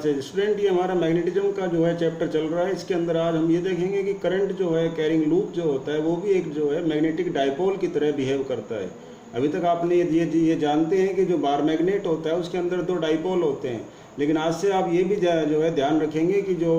Classes student, ये हमारा magnetism का जो है चैप्टर चल रहा है। इसके अंदर आज हम ये देखेंगे कि करंट जो है कैरिंग लूप जो होता है वो भी एक जो है मैग्नेटिक डाइपोल की तरह बिहेव करता है। अभी तक आपने ये जानते हैं कि जो बार मैग्नेट होता है उसके अंदर दो डाइपोल होते हैं, लेकिन आज से आप ये भी जो है ध्यान रखेंगे कि जो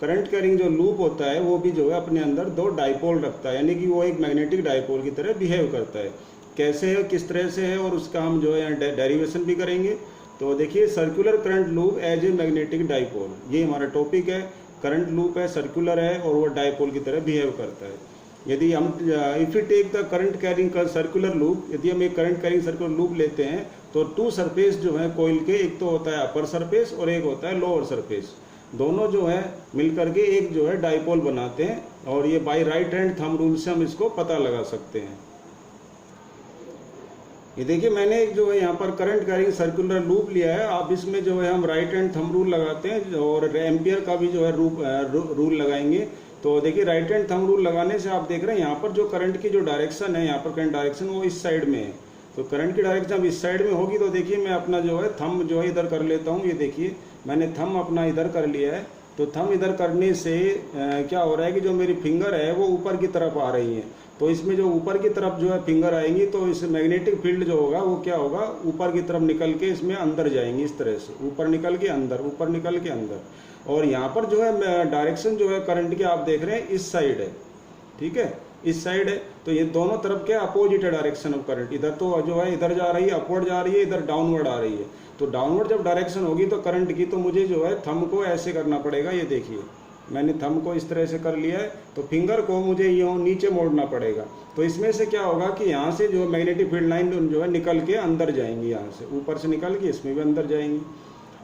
करंट कैरिंग जो लूप होता है वो भी जो है अपने अंदर दो डाइपोल रखता है, यानी कि वो एक मैग्नेटिक डाइपोल की तरह बिहेव करता है। कैसे है, किस तरह से है, और उसका हम जो है डेरिवेशन भी करेंगे। तो देखिए, circular current loop as a magnetic dipole, ये हमारा टॉपिक है। करंट लूप है, सर्कुलर है और वो डाइपोल की तरह बिहेव करता है। यदि हम if you take the current carrying circular loop, यदि हम एक करंट कैरिंग सर्कुलर लूप लेते हैं तो टू सरफेस जो है कोइल के, एक तो होता है अपर सरफेस और एक होता है लोअर सरफेस, दोनों जो है मिलकर के एक जो है डाइपोल बनाते हैं। और ये by right hand thumb rule से हम इसको पता लगा सकते हैं। ये देखिए, मैंने एक जो है यहाँ पर करंट कैरिंग सर्कुलर लूप लिया है। आप इसमें जो है हम राइट हैंड थंब रूल लगाते हैं और एम्पियर का भी जो है रूल लगाएंगे। तो देखिए, राइट हैंड थंब रूल लगाने से आप देख रहे हैं यहाँ पर जो करंट की जो डायरेक्शन है, यहाँ पर करंट डायरेक्शन वो इस साइड में है। तो करंट की डायरेक्शन अब इस साइड में होगी। तो देखिए, मैं अपना जो है थंब जो है इधर कर लेता हूँ। ये देखिए, मैंने थंब अपना इधर कर लिया है। तो थंब इधर करने से क्या हो रहा है कि जो मेरी फिंगर है वो ऊपर की तरफ आ रही है। तो इसमें जो ऊपर की तरफ जो है फिंगर आएंगी तो इस मैग्नेटिक फील्ड जो होगा वो क्या होगा, ऊपर की तरफ निकल के इसमें अंदर जाएंगी, इस तरह से ऊपर निकल के अंदर, ऊपर निकल के अंदर। और यहाँ पर जो है डायरेक्शन जो है करंट की आप देख रहे हैं इस साइड है, ठीक है, इस साइड है। तो ये दोनों तरफ क्या अपोजिट है डायरेक्शन ऑफ करंट। इधर तो जो है इधर जा रही है, अपवर्ड जा रही है, इधर डाउनवर्ड आ रही है। तो डाउनवर्ड जब डायरेक्शन होगी तो करंट की, तो मुझे जो है थंब को ऐसे करना पड़ेगा। ये देखिए, मैंने थंब को इस तरह से कर लिया है। तो फिंगर को मुझे यूँ नीचे मोड़ना पड़ेगा। तो इसमें से क्या होगा कि यहाँ से जो मैग्नेटिक फील्ड लाइन जो है निकल के अंदर जाएंगी, यहाँ से ऊपर से निकल के इसमें भी अंदर जाएंगी।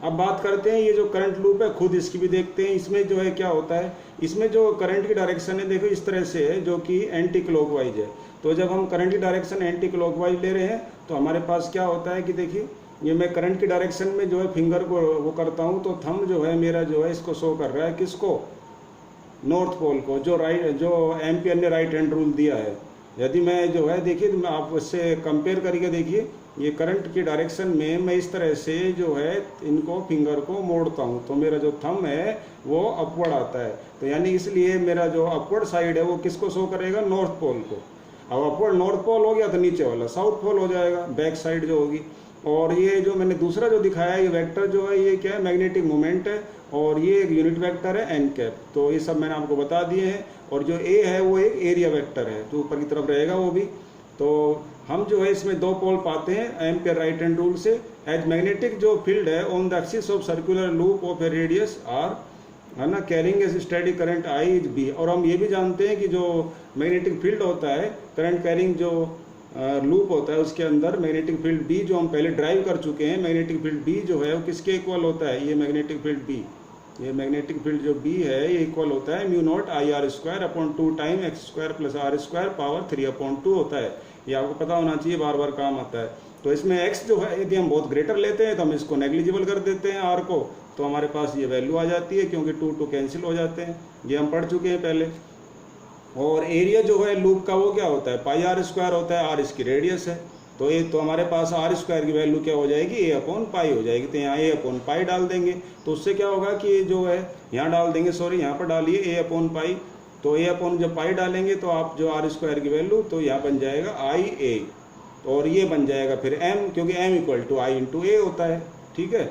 अब बात करते हैं ये जो करंट लूप है, खुद इसकी भी देखते हैं। इसमें जो है क्या होता है, इसमें जो करंट की डायरेक्शन है देखो इस तरह से है, जो कि एंटी क्लॉकवाइज है। तो जब हम करंट की डायरेक्शन एंटी क्लॉकवाइज ले रहे हैं तो हमारे पास क्या होता है कि देखिए, ये मैं करंट की डायरेक्शन में जो है फिंगर को वो करता हूँ तो थंब जो है मेरा जो है इसको शो कर रहा है, किसको, नॉर्थ पोल को, जो एम्पियर ने राइट हैंड रूल दिया है। यदि मैं जो है देखिए, आप उससे कंपेयर करके देखिए, ये करंट की डायरेक्शन में मैं इस तरह से जो है इनको फिंगर को मोड़ता हूँ तो मेरा जो थंब है वो अपवर्ड आता है। तो यानी इसलिए मेरा जो अपवर्ड साइड है वो किसको शो करेगा, नॉर्थ पोल को। अब अपवर्ड नॉर्थ पोल हो गया तो नीचे वाला साउथ पोल हो जाएगा, बैक साइड जो होगी। और ये जो मैंने दूसरा जो दिखाया है, ये वेक्टर जो है ये क्या है, मैग्नेटिक मोमेंट है, और ये एक यूनिट वेक्टर है एन कैप। तो ये सब मैंने आपको बता दिए हैं। और जो ए है वो एक एरिया वेक्टर है, जो ऊपर की तरफ रहेगा वो भी। तो हम जो है इसमें दो पोल पाते हैं एम्पियर राइट हैंड रूल से। एज मैग्नेटिक जो फील्ड है on the axis of circular loop of a radius R, है ना, carrying as steady current I is B. और हम ये भी जानते हैं कि जो मैग्नेटिक फील्ड होता है, करंट कैरिंग जो लूप होता है उसके अंदर मैग्नेटिक फील्ड बी जो हम पहले ड्राइव कर चुके हैं, मैग्नेटिक फील्ड बी जो है वो किसके इक्वल होता है, ये मैग्नेटिक फील्ड बी, ये मैग्नेटिक फील्ड जो बी है ये इक्वल होता है mu naught I R square upon 2 time x square plus R square power 3/2 होता है। ये आपको पता होना चाहिए, बार बार काम आता है। तो इसमें x जो है यदि हम बहुत ग्रेटर लेते हैं तो हम इसको नेग्लिजिबल कर देते हैं r को, तो हमारे पास ये वैल्यू आ जाती है, क्योंकि 2 कैंसिल हो जाते हैं, ये हम पढ़ चुके हैं पहले। और एरिया जो है लूप का वो क्या होता है, पाई आर स्क्वायर होता है, r इसकी रेडियस है। तो ये तो हमारे पास आर स्क्वायर की वैल्यू क्या हो जाएगी, a/पाई हो जाएगी। तो यहाँ a/पाई डाल देंगे तो उससे क्या होगा कि जो है यहाँ डाल देंगे, सॉरी यहाँ पर डालिए a/पाई। तो जब पाई डालेंगे तो आप जो आर स्क्वायर की वैल्यू, तो यहाँ बन जाएगा IA, और ये बन जाएगा फिर m, क्योंकि m equal to I into A होता है, ठीक है।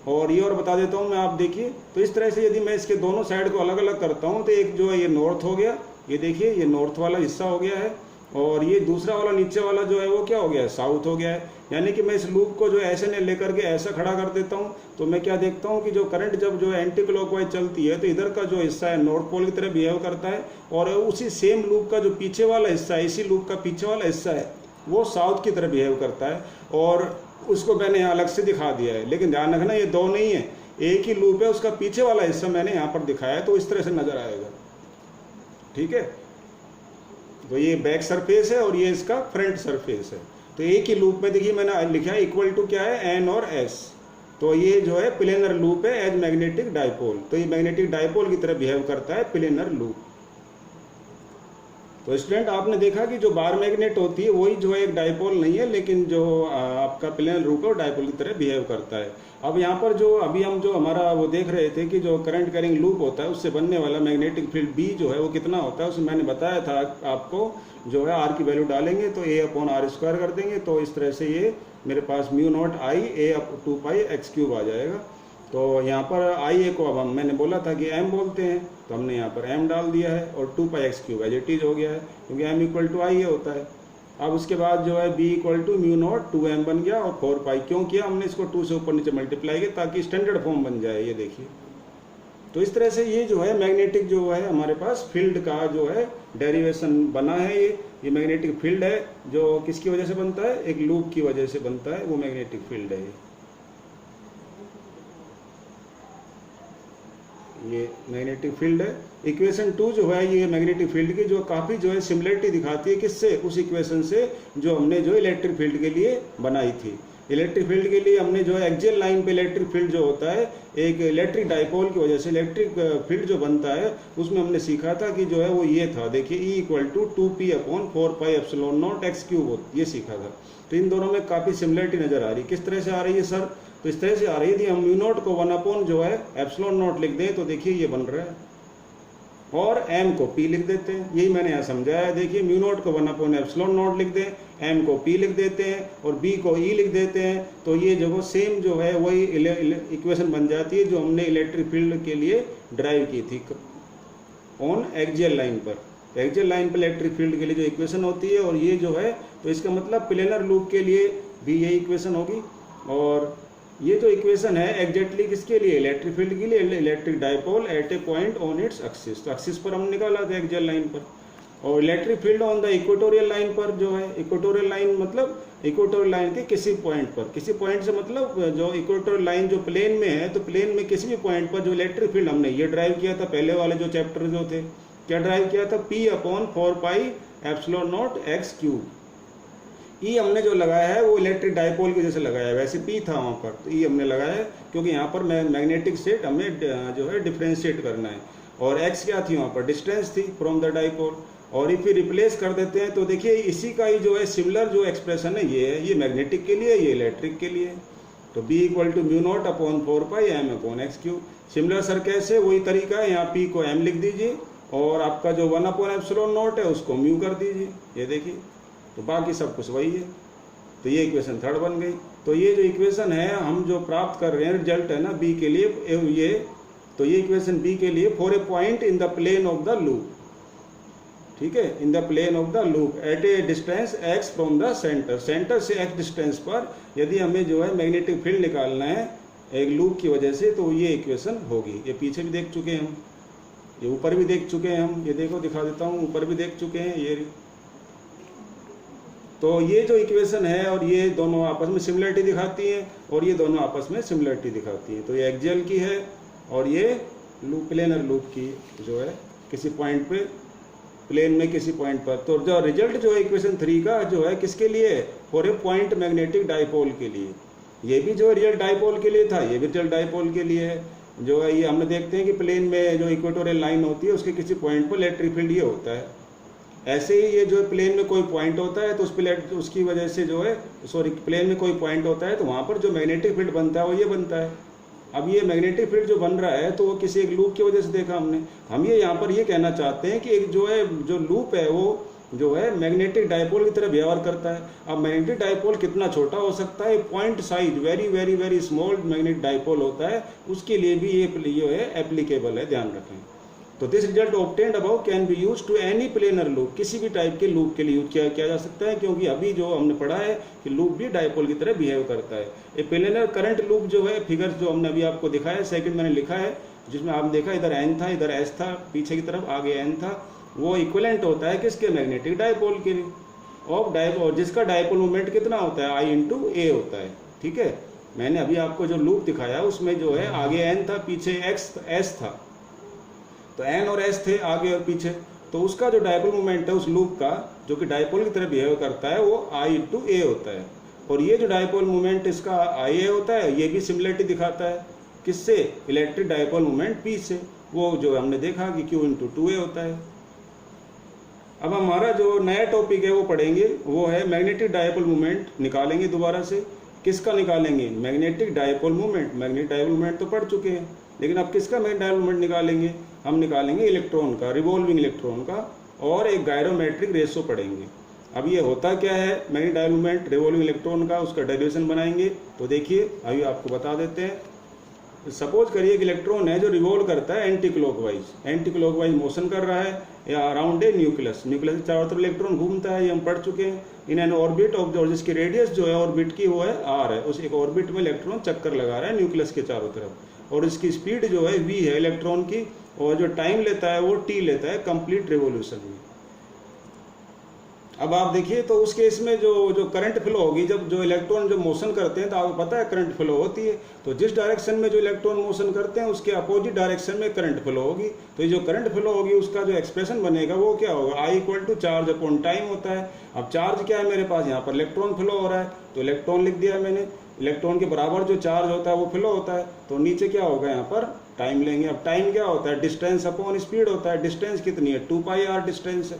और ये और बता देता हूँ मैं, आप देखिए। तो इस तरह से यदि मैं इसके दोनों साइड को अलग अलग करता हूँ तो एक जो है ये नॉर्थ हो गया, ये देखिए ये नॉर्थ वाला हिस्सा हो गया है, और ये दूसरा वाला नीचे वाला जो है वो क्या हो गया है, साउथ हो गया है। यानी कि मैं इस लूप को जो ऐसे ने लेकर के ऐसा खड़ा कर देता हूँ तो मैं क्या देखता हूँ कि जो करंट जब जो है एंटी क्लॉकवाइज चलती है तो इधर का जो हिस्सा है नॉर्थ पोल की तरह बिहेव करता है, और उसी सेम लूप का जो पीछे वाला हिस्सा है, इसी लूप का पीछे वाला हिस्सा है वो साउथ की तरह बिहेव करता है। और उसको मैंने यहाँ अलग से दिखा दिया है, लेकिन ध्यान रखना ये दो नहीं है, एक ही लूप है, उसका पीछे वाला हिस्सा मैंने यहाँ पर दिखाया है, तो इस तरह से नजर आएगा, ठीक है। तो ये बैक सरफेस है और ये इसका फ्रंट सरफेस है। तो एक ही लूप में देखिए मैंने लिखा है इक्वल टू क्या है, एन और एस। तो ये जो है प्लेनर लूप है एज मैग्नेटिक डाइपोल। तो ये मैग्नेटिक डाइपोल की तरह बिहेव करता है प्लेनर लूप। तो स्टूडेंट आपने देखा कि जो बार मैग्नेट होती है वही जो है एक डाइपोल नहीं है, लेकिन जो आपका प्लेनर लूप है वो डाइपोल की तरह बिहेव करता है। अब यहाँ पर जो अभी हम जो हमारा वो देख रहे थे कि जो करंट कैरिंग लूप होता है उससे बनने वाला मैग्नेटिक फील्ड बी जो है वो कितना होता है, उसमें मैंने बताया था आपको जो है आर की वैल्यू डालेंगे तो A/r² कर देंगे, तो इस तरह से ये मेरे पास μ0 I A/2πx³ आ जाएगा। तो यहाँ पर IA को अब मैंने बोला था कि m बोलते हैं, तो हमने यहाँ पर m डाल दिया है और 2πx³ एज इट इज हो गया है, क्योंकि m = IA होता है। अब उसके बाद जो है b = μ0 2m बन गया और 4π, क्यों किया हमने इसको 2 से ऊपर नीचे मल्टीप्लाई किया ताकि स्टैंडर्ड फॉर्म बन जाए, ये देखिए। तो इस तरह से ये जो है मैग्नेटिक जो है हमारे पास फील्ड का जो है डेरिवेशन बना है। ये मैग्नेटिक फील्ड है जो किसकी वजह से बनता है, एक लूप की वजह से बनता है, वो मैग्नेटिक फील्ड है ये मैग्नेटिक फील्ड है। इक्वेशन 2 जो है ये मैग्नेटिक फील्ड की जो काफ़ी जो है सिमिलरिटी दिखाती है, किससे, उस इक्वेशन से जो हमने जो इलेक्ट्रिक फील्ड के लिए बनाई थी। इलेक्ट्रिक फील्ड के लिए हमने जो है एक्सियल लाइन पे इलेक्ट्रिक फील्ड जो होता है, एक इलेक्ट्रिक डाइपोल की वजह से इलेक्ट्रिक फील्ड जो बनता है, उसमें हमने सीखा था कि जो है वो ये था, देखिए E = 2p/4πε0x³, ये सीखा था। तो इन दोनों में काफ़ी सिमिलरिटी नज़र आ रही है। किस तरह से आ रही है सर, तो इस तरह से आ रही है। यदि हम μ0 को 1/ जो है ε0 लिख दें तो देखिए ये बन रहा है, और m को p लिख देते हैं, यही मैंने यहाँ समझाया है। देखिए μ0 को 1/ε0 लिख दें, m को p लिख देते हैं और b को e लिख देते हैं, तो ये जो सेम जो है वही इक्वेशन बन जाती है जो हमने इलेक्ट्रिक फील्ड के लिए ड्राइव की थी ऑन एक्सियल लाइन पर। एक्सियल लाइन पर इलेक्ट्रिक फील्ड के लिए जो इक्वेशन होती है, और ये जो है, तो इसका मतलब प्लेनर लूप के लिए भी यही इक्वेशन होगी। और ये जो इक्वेशन है एग्जैक्टली किसके लिए, इलेक्ट्रिक फील्ड के लिए, electric dipole at A point on its axis. तो एक्सिस पर हम निकाला था एक्सियल लाइन पर, और electric field on the equatorial line पर जो है, इक्वेटोरियल लाइन मतलब इक्वेटोरियल लाइन के किसी पॉइंट पर, किसी पॉइंट से मतलब जो इक्वेटोरियल लाइन जो प्लेन में है, तो प्लेन में किसी भी पॉइंट पर जो इलेक्ट्रिक फील्ड हमने ये ड्राइव किया था, पहले वाले जो चैप्टर जो थे, क्या ड्राइव किया था, p/4πε0x³। ई हमने जो लगाया है वो इलेक्ट्रिक डाइपोल की वजह से लगाया है, वैसे पी था वहाँ पर, तो ई हमने लगाया है क्योंकि यहाँ पर मैग्नेटिक स्टेट हमें जो है डिफ्रेंशिएट करना है। और एक्स क्या थी वहाँ पर, डिस्टेंस थी फ्रॉम द डाइपोल। और इफ रिप्लेस कर देते हैं तो देखिए इसी का ही जो है सिमिलर जो एक्सप्रेशन है ये है, ये मैग्नेटिक के लिए, ये इलेक्ट्रिक के लिए। तो b = μ0/4πm/x³। सिमिलर सर कैसे, वही तरीका है, यहाँ p को m लिख दीजिए और आपका जो 1/ε0 है उसको म्यू कर दीजिए, ये देखिए, तो बाकी सब कुछ वही है। तो ये इक्वेशन 3 बन गई। तो ये जो इक्वेशन है हम जो प्राप्त कर रहे हैं, रिजल्ट है ना बी के लिए, ये तो ये इक्वेशन बी के लिए for a point in the plane of the loop, ठीक है, in the plane of the loop at a distance x from the centre, centre से x डिस्टेंस पर यदि हमें जो है मैग्नेटिक फील्ड निकालना है एक लूप की वजह से, तो ये इक्वेशन होगी। ये पीछे भी देख चुके हैं हम, ये ऊपर भी देख चुके हैं हम, ये देखो दिखा देता हूँ, ऊपर भी देख चुके हैं ये। तो ये जो इक्वेशन है और ये दोनों आपस में सिमिलरिटी दिखाती हैं, और ये दोनों आपस में सिमिलरिटी दिखाती हैं। तो ये एक्सियल की है और ये लूप, प्लेनर लूप की जो है किसी पॉइंट पे, प्लेन में किसी पॉइंट पर। तो जो रिजल्ट जो है इक्वेशन 3 का जो है किसके लिए, for a point magnetic dipole के लिए। ये भी जो है रियल डाइपोल के लिए था, ये भी रियल डाइपोल के लिए है। जो है ये हमने देखते हैं कि प्लेन में जो इक्वेटोरियल लाइन होती है उसके किसी पॉइंट पर इलेक्ट्रिक फील्ड ये होता है। ऐसे ही ये जो प्लेन में कोई पॉइंट होता है तो उसकी वजह से जो है, सॉरी, प्लेन में कोई पॉइंट होता है तो वहाँ पर जो मैग्नेटिक फील्ड बनता है वो ये बनता है। अब ये मैग्नेटिक फील्ड जो बन रहा है तो वो किसी एक लूप की वजह से देखा हमने। हम ये यहाँ पर ये कहना चाहते हैं कि एक जो है जो लूप है वो जो है मैग्नेटिक डाइपोल की तरह व्यवहार करता है। अब मैग्नेटिक डाइपोल कितना छोटा हो सकता है, point size very very very small magnetic dipole होता है, उसके लिए भी ये जो है एप्लीकेबल है, ध्यान रखें। तो this result obtained above can be use to any planar loop, किसी भी टाइप के लूप के लिए यूज किया जा सकता है, क्योंकि अभी जो हमने पढ़ा है कि लूप भी डाइपोल की तरह बिहेव करता है। ये प्लेनर करंट लूप जो है, फिगर्स जो हमने अभी आपको दिखाया, सेकंड मैंने लिखा है, जिसमें आपने देखा इधर n था, इधर s था, पीछे की तरफ आगे n था, वो इक्विवेलेंट होता है किसके, मैग्नेटिक डाइपोल के लिए। ऑफ डाइपोल, जिसका डाइपोल मोमेंट कितना होता है, I × A होता है, ठीक है। मैंने अभी आपको जो लूप दिखाया उसमें जो है आगे n था, पीछे s था, तो n और s थे आगे और पीछे, तो उसका जो डाइपोल मोमेंट है उस लूप का, जो कि डाइपोल की तरह बिहेव करता है, वो I × A होता है। और ये जो डाइपोल मोमेंट इसका IA होता है, ये भी सिमिलरिटी दिखाता है किससे, इलेक्ट्रिक डाइपोल मोमेंट P से, वो जो हमने देखा कि Q × 2A होता है। अब हमारा जो नया टॉपिक है वो पढ़ेंगे, वो है मैग्नेटिक डायपोल मोमेंट निकालेंगे दोबारा से। किसका निकालेंगे? Magnetic dipole moment. Magnetic dipole moment तो पढ़ चुके हैं, लेकिन अब किसका मैग्नेटिक डायपोल मोमेंट निकालेंगे? हम निकालेंगे इलेक्ट्रॉन का, रिवॉल्विंग इलेक्ट्रॉन का, और एक गायरोमेट्रिक रेशो पढ़ेंगे। अब ये होता क्या है magnetic dipole moment revolving electron का, उसका डेरिवेशन बनाएंगे। तो देखिए अभी आपको बता देते हैं। सपोज करिए कि इलेक्ट्रॉन है जो रिवॉल्व करता है एंटी क्लॉकवाइज मोशन कर रहा है या अराउंड ए न्यूक्लियस के चारों तरफ इलेक्ट्रॉन घूमता है, ये हम पढ़ चुके हैं। इन एन ऑर्बिट ऑफ और जिसकी रेडियस जो है ऑर्बिट की वो है आर है, उस एक ऑर्बिट में इलेक्ट्रॉन चक्कर लगा रहा है न्यूक्लियस के चारों तरफ, और इसकी स्पीड जो है v है इलेक्ट्रॉन की, और जो टाइम लेता है वो t लेता है कंप्लीट रिवोल्यूशन में। अब आप देखिए तो उस केस में जो करंट फ्लो होगी, जब जो इलेक्ट्रॉन जब मोशन करते हैं तो आपको पता है करंट फ्लो होती है, तो जिस डायरेक्शन में जो इलेक्ट्रॉन मोशन करते हैं उसके अपोजिट डायरेक्शन में करंट फ्लो होगी। तो ये जो करंट फ्लो होगी उसका जो एक्सप्रेशन बनेगा वो क्या होगा? I = चार्ज अपॉन टाइम होता है। अब चार्ज क्या है मेरे पास? यहाँ पर इलेक्ट्रॉन फ्लो हो रहा है, तो इलेक्ट्रॉन लिख दिया मैंने। इलेक्ट्रॉन के बराबर जो चार्ज होता है वो फ्लो होता है, तो नीचे क्या होगा? यहाँ पर टाइम लेंगे। अब टाइम क्या होता है? डिस्टेंस अपॉन स्पीड होता है। डिस्टेंस कितनी है? 2πr डिस्टेंस है,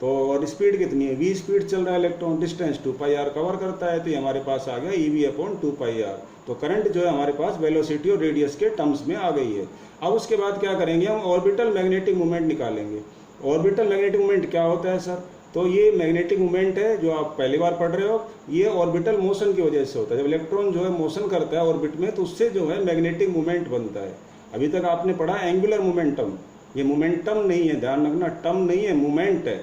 तो और स्पीड कितनी है? v स्पीड चल रहा है इलेक्ट्रॉन, डिस्टेंस 2πr कवर करता है, तो ये हमारे पास आ गया ev/2πr। तो करंट जो है हमारे पास वेलोसिटी और रेडियस के टर्म्स में आ गई है। अब उसके बाद क्या करेंगे? हम ऑर्बिटल मैग्नेटिक मोमेंट निकालेंगे। ऑर्बिटल मैग्नेटिक मोमेंट क्या होता है सर? तो ये मैग्नेटिक मोमेंट है जो आप पहली बार पढ़ रहे हो, ये ऑर्बिटल मोशन की वजह से होता है। जब इलेक्ट्रॉन जो है मोशन करता है ऑर्बिट में, तो उससे जो है मैग्नेटिक मोमेंट बनता है। अभी तक आपने पढ़ा एंगुलर मोमेंटम, ये मोमेंटम नहीं है, ध्यान रखना, टर्म नहीं है, मोमेंट है।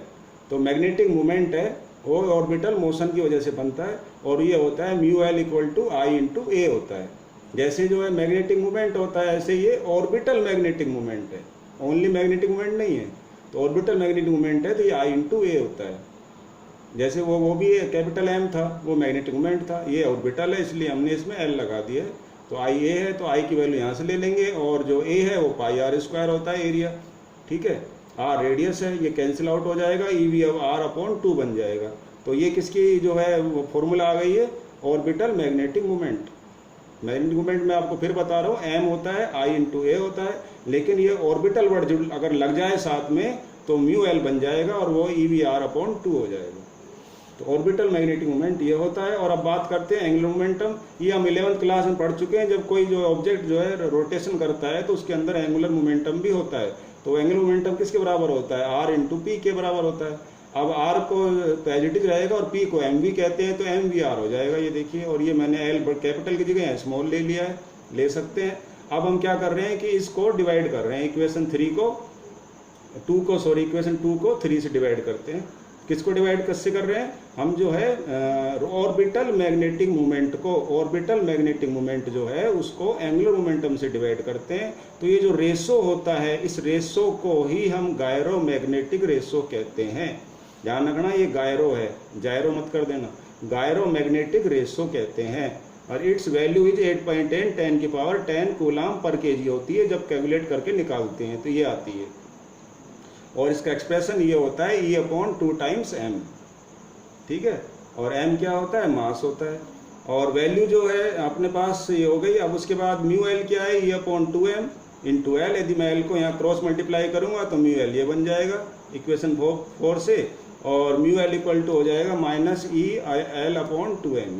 तो मैग्नेटिक मोमेंट है वो ऑर्बिटल मोशन की वजह से बनता है, और ये होता है μL = I × A होता है। जैसे जो है मैग्नेटिक मोमेंट होता है, ऐसे ये ऑर्बिटल मैग्नेटिक मोमेंट है, ओनली मैग्नेटिक मोमेंट नहीं है। तो ऑर्बिटल मैग्नेटिक मोमेंट है तो ये I × A होता है। जैसे वो भी कैपिटल M था, वो मैग्नेटिक मोमेंट था, ये ऑर्बिटल है इसलिए हमने इसमें L लगा दिया है। तो IA है तो I की वैल्यू यहाँ से ले लेंगे, और जो A है वो πr² होता है एरिया, ठीक है। r रेडियस है, ये कैंसिल आउट हो जाएगा, ev/r/2 बन जाएगा। तो ये किसकी जो है फॉर्मूला आ गई है? Orbital magnetic moment. Magnetic moment में आपको फिर बता रहा हूँ, m होता है, I × A होता है, लेकिन ये ऑर्बिटल वर्ड जो अगर लग जाए साथ में तो μL बन जाएगा और वो ev/r/2 हो जाएगा। तो ऑर्बिटल मैग्नेटिक मोमेंट ये होता है। और अब बात करते हैं एंगुलर मोमेंटम। ये हम 11th क्लास में पढ़ चुके हैं। जब कोई जो ऑब्जेक्ट जो है रोटेशन करता है तो उसके अंदर एंगुलर मोमेंटम भी होता है। तो एंगुलर मोमेंटम किसके बराबर होता है? r × p के बराबर होता है। अब r को तो एज इट इज रहेगा और p को mv कहते हैं, तो mvr हो जाएगा, ये देखिए। और ये मैंने l कैपिटल की जगह स्मॉल ले लिया है, ले सकते हैं। अब हम क्या कर रहे हैं कि इसको डिवाइड कर रहे हैं, इक्वेशन 2 को 3 से डिवाइड करते हैं। किसको डिवाइड कैसे कर रहे हैं? हम जो है ऑर्बिटल मैग्नेटिक मोमेंट को, ऑर्बिटल मैग्नेटिक मोमेंट जो है उसको एंगुलर मोमेंटम से डिवाइड करते हैं। तो ये जो रेशो होता है, इस रेशो को ही हम गायरो मैग्नेटिक रेशो कहते हैं। ध्यान रखना, ये गायरो है, जायरो मत कर देना, गायरो मैग्नेटिक रेशो कहते हैं। और it's value is 8.10 10⁻10 coulomb per kg होती है जब कैलकुलेट करके निकालते हैं, तो ये आती है। और इसका एक्सप्रेशन ये होता है E/2 × m, ठीक है। और m क्या होता है? मास होता है। और वैल्यू जो है अपने पास ये हो गई। अब उसके बाद μL क्या है? E/2m × L। यदि मैं L को यहाँ क्रॉस मल्टीप्लाई करूँगा तो μL ये बन जाएगा इक्वेशन 4 से, और μL = हो जाएगा -EL/2m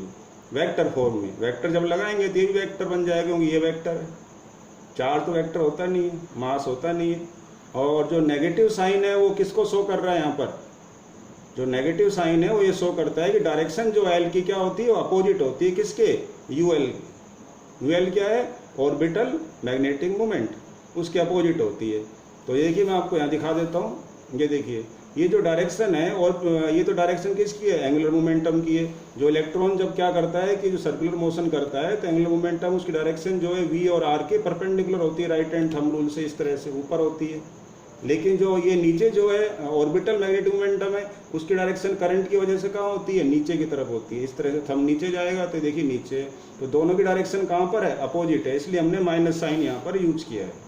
वेक्टर फॉर्म में। वेक्टर जब लगाएंगे तो ये भी वेक्टर बन जाएगा, क्योंकि ये वेक्टर है। चार्ज तो वेक्टर होता नहीं है, मास होता नहीं है। और जो नेगेटिव साइन है वो किसको शो कर रहा है? यहाँ पर जो नेगेटिव साइन है वो ये शो करता है कि डायरेक्शन जो एल की क्या होती है? वो अपोजिट होती है किसके? यूएल। यूएल क्या है? ऑर्बिटल मैग्नेटिक मोमेंट, उसके अपोजिट होती है। तो ये देखिए मैं आपको यहाँ दिखा देता हूँ, ये देखिए ये जो डायरेक्शन है, और ये तो डायरेक्शन किसकी है? एंगुलर मोमेंटम की है। जो इलेक्ट्रॉन जब क्या करता है कि जो सर्कुलर मोशन करता है तो एंगुलर मोमेंटम उसकी डायरेक्शन जो है v और r के परपेंडिकुलर होती है, राइट हैंड थंब रूल से इस तरह से ऊपर होती है। लेकिन जो ये नीचे जो है ऑर्बिटल मैग्नेटिक मोमेंटम है, उसकी डायरेक्शन करंट की वजह से कहाँ होती है? नीचे की तरफ होती है। इस तरह से थंब नीचे जाएगा तो देखिए नीचे, तो दोनों की डायरेक्शन कहाँ पर है? अपोजिट है, इसलिए हमने माइनस साइन यहाँ पर यूज किया है।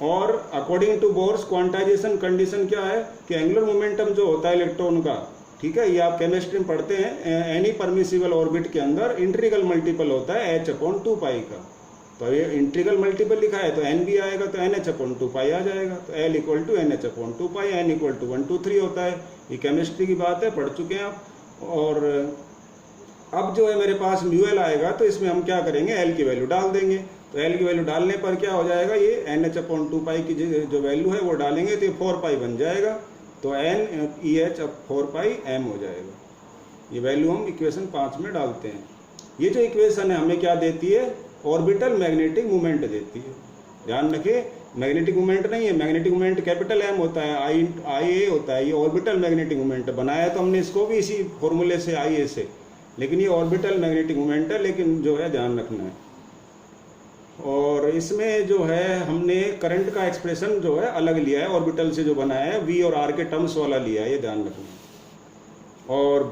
और according to Bohr's quantization condition क्या है कि एंगुलर मोमेंटम जो होता है इलेक्ट्रॉन का, ठीक है, ये आप केमिस्ट्री में पढ़ते हैं, एनी परमिसिबल ऑर्बिट के अंदर इंटीग्रल मल्टीपल होता है h/2π का। तो ये इंटीग्रल मल्टीपल लिखा है तो n भी आएगा, तो NH/2 पाई आ जाएगा। तो L = NH/2 पाई, n = 1 2 3 होता है। ये केमिस्ट्री की बात है, पढ़ चुके हैं आप। और अब जो है मेरे पास म्यूएल आएगा, तो इसमें हम क्या करेंगे, L की वैल्यू डाल देंगे। तो L की वैल्यू डालने पर क्या हो जाएगा, ये NH/2 पाई की जो वैल्यू है वो डालेंगे तो ये 4 पाई बन जाएगा। तो NEH/4 पाई m हो जाएगा। ये वैल्यू हम इक्वेशन 5 में डालते हैं। ये जो इक्वेशन है हमें क्या देती है, ऑर्बिटल मैग्नेटिक मोमेंट देती है। ध्यान रखिए, मैग्नेटिक मोमेंट नहीं है, मैग्नेटिक मोमेंट कैपिटल M होता है, IA होता है। ये ऑर्बिटल मैग्नेटिक मोमेंट है। बनाया तो हमने इसको भी इसी फॉर्मूले से, IA से, लेकिन ये ऑर्बिटल मैग्नेटिक मोमेंट है, लेकिन जो है ध्यान रखना है। और इसमें जो है हमने करंट का एक्सप्रेशन जो है अलग लिया है, ऑर्बिटल से जो बनाया है, V और R के टर्म्स वाला लिया है, ये ध्यान रखना है। और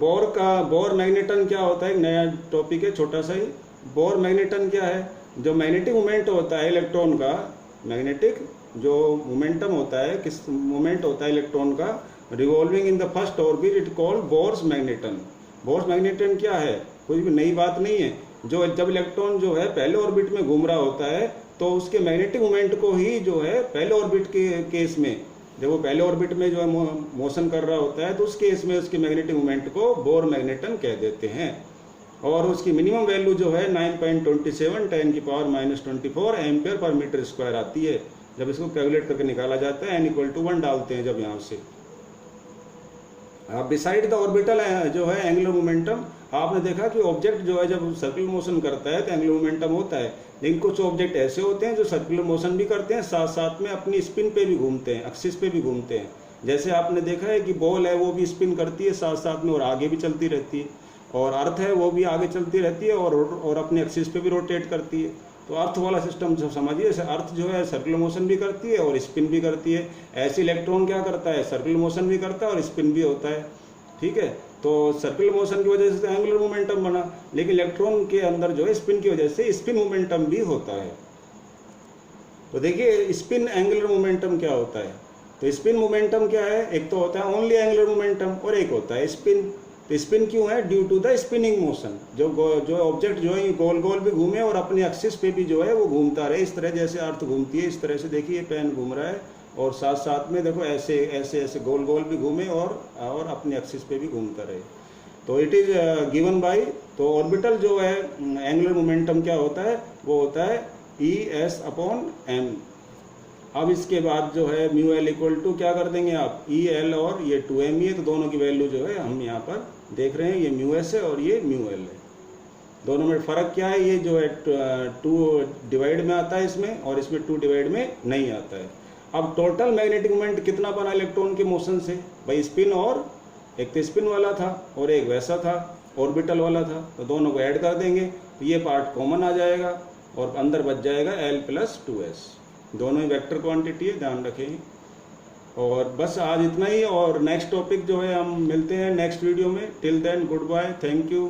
बोर मैग्नेटन क्या होता है, एक नया टॉपिक है छोटा सा ही। बोर मैग्नेटन क्या है, जो मैग्नेटिक मोमेंट होता है इलेक्ट्रॉन का, मैग्नेटिक जो मोमेंटम होता है, किस मोमेंट होता है इलेक्ट्रॉन का, revolving in the first orbit, it called Bohr's magneton. Bohr's magneton क्या है, कोई भी नई बात नहीं है। जो जब इलेक्ट्रॉन जो है पहले ऑर्बिट में घूम रहा होता है, तो उसके मैग्नेटिक मोमेंट को ही जो है पहले ऑर्बिट के केस में, जब वो पहले ऑर्बिट में जो है मोशन कर रहा होता है, तो उस केस में उसके मैग्नेटिक मोमेंट को बोर मैग्नेटन कह देते हैं। और उसकी मिनिमम वैल्यू जो है 9.27 10⁻⁻24 एम्पियर पर मीटर स्क्वायर आती है, जब इसको कैलकुलेट करके निकाला जाता है। n = 1 डालते हैं जब यहाँ से। बिसाइड द ऑर्बिटल जो है एंगुलर मोमेंटम, आपने देखा कि ऑब्जेक्ट जो है जब सर्कुलर मोशन करता है तो एंगुलर मोमेंटम होता है, लेकिन कुछ ऑब्जेक्ट ऐसे होते हैं जो सर्कुलर मोशन भी करते हैं, साथ साथ में अपनी स्पिन पे भी घूमते हैं, एक्सिस पे भी घूमते हैं। जैसे आपने देखा है कि बॉल है वो भी स्पिन करती है साथ साथ में, और आगे भी चलती रहती है। और अर्थ है वो भी आगे चलती रहती है और अपने एक्सिस पे भी रोटेट करती है। तो अर्थ वाला सिस्टम जो समझिए, जैसे अर्थ जो है सर्कुलर मोशन भी करती है और स्पिन भी करती है। ऐसे इलेक्ट्रॉन क्या करता है, सर्कुलर मोशन भी करता है और स्पिन भी होता है। ठीक है, तो सर्कुलर मोशन की वजह से एंगुलर मोमेंटम बना, लेकिन इलेक्ट्रॉन के अंदर जो है स्पिन की वजह से स्पिन मोमेंटम भी होता है। तो देखिए स्पिन एंगुलर मोमेंटम क्या होता है। तो स्पिन मोमेंटम क्या है, एक तो होता है ओनली एंगुलर मोमेंटम और एक होता है स्पिन। तो स्पिन क्यों है, due to the spinning motion. जो ऑब्जेक्ट जो है गोल गोल भी घूमे और अपने एक्सिस पे भी जो है वो घूमता रहे, इस तरह जैसे अर्थ घूमती है, इस तरह से देखिए पेन घूम रहा है और साथ साथ में देखो ऐसे ऐसे ऐसे गोल गोल भी घूमे और अपने एक्सिस पे भी घूमता रहे। तो इट इज गिवन बाय, तो ऑर्बिटल जो है एंगुलर मोमेंटम क्या होता है, वो होता है ES/m। अब इसके बाद जो है μL = क्या कर देंगे आप, EL और ये 2m है, तो दोनों की वैल्यू जो है हम यहाँ पर देख रहे हैं, ये μS है और ये μL है। दोनों में फ़र्क क्या है, ये जो है 2 डिवाइड में आता है इसमें, और इसमें 2 डिवाइड में नहीं आता है। अब टोटल मैग्नेटिक मोमेंट कितना बना इलेक्ट्रॉन के मोशन से, भाई स्पिन, और एक तो स्पिन वाला था और एक वैसा था ऑर्बिटल वाला था, तो दोनों को ऐड कर देंगे तो ये पार्ट कॉमन आ जाएगा और अंदर बच जाएगा L+2s। दोनों ही वेक्टर क्वांटिटी है, ध्यान रखें। और बस आज इतना ही, और नेक्स्ट टॉपिक जो है हम मिलते हैं नेक्स्ट वीडियो में। Till then good bye, thank you.